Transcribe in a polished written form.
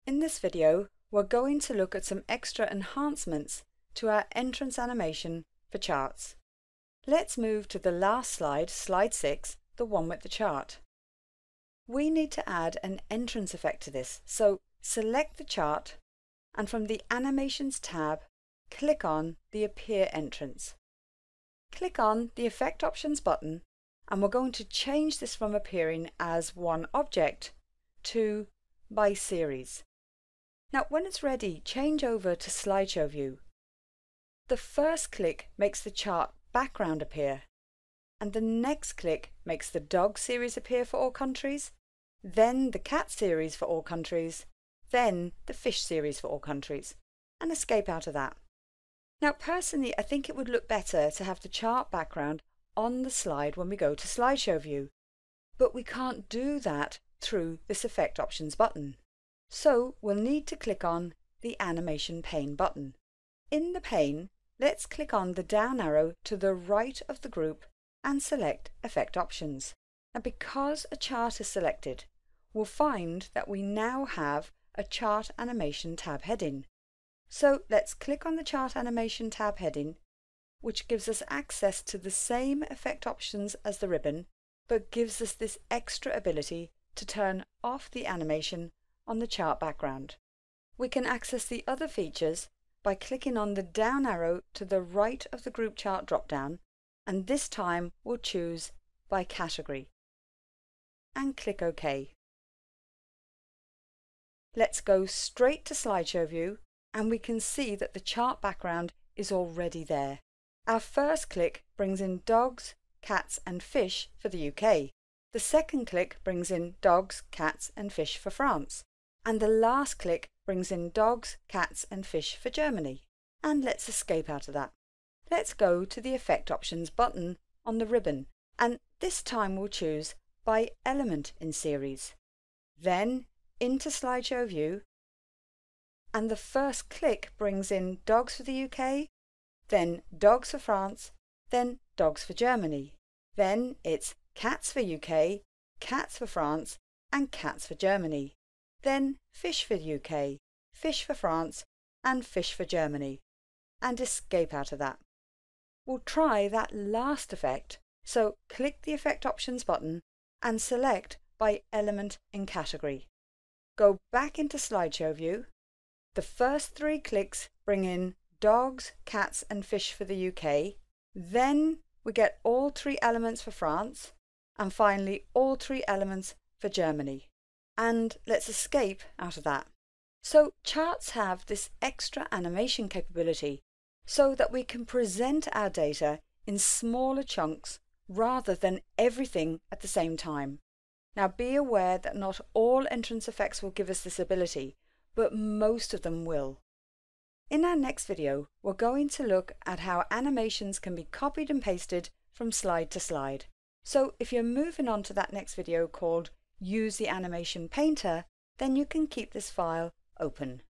In this video, we're going to look at some extra enhancements to our entrance animation for charts. Let's move to the last slide, slide 6, the one with the chart. We need to add an entrance effect to this, so select the chart and from the Animations tab, click on the Appear Entrance. Click on the Effect Options button and we're going to change this from appearing as one object to by series. Now when it's ready, change over to slideshow view. The first click makes the chart background appear, and the next click makes the dog series appear for all countries, then the cat series for all countries, then the fish series for all countries, and escape out of that. Now personally, I think it would look better to have the chart background on the slide when we go to slideshow view, but we can't do that through this Effect Options button. So we'll need to click on the Animation Pane button. In the pane, let's click on the down arrow to the right of the group and select Effect Options. Now because a chart is selected, we'll find that we now have a Chart Animation tab heading. So let's click on the Chart Animation tab heading, which gives us access to the same effect options as the ribbon, but gives us this extra ability to turn off the animation on the chart background. We can access the other features by clicking on the down arrow to the right of the group chart drop-down, and this time we'll choose by category and click OK. Let's go straight to slideshow view and we can see that the chart background is already there. Our first click brings in dogs, cats and fish for the UK. The second click brings in dogs, cats and fish for France. And the last click brings in dogs, cats and fish for Germany. And let's escape out of that. Let's go to the Effect Options button on the ribbon, and this time we'll choose by element in series. Then into slideshow view, and the first click brings in dogs for the UK, then dogs for France, then dogs for Germany. Then it's cats for UK, cats for France and cats for Germany. Then fish for UK, fish for France and fish for Germany, and escape out of that. We'll try that last effect, so click the Effect Options button and select by element in category. Go back into slideshow view. The first 3 clicks bring in dogs, cats and fish for the UK, then we get all 3 elements for France, and finally all 3 elements for Germany. And let's escape out of that. So charts have this extra animation capability so that we can present our data in smaller chunks rather than everything at the same time. Now be aware that not all entrance effects will give us this ability, but most of them will. In our next video, we're going to look at how animations can be copied and pasted from slide to slide. So if you're moving on to that next video called Use the Animation Painter, then you can keep this file open.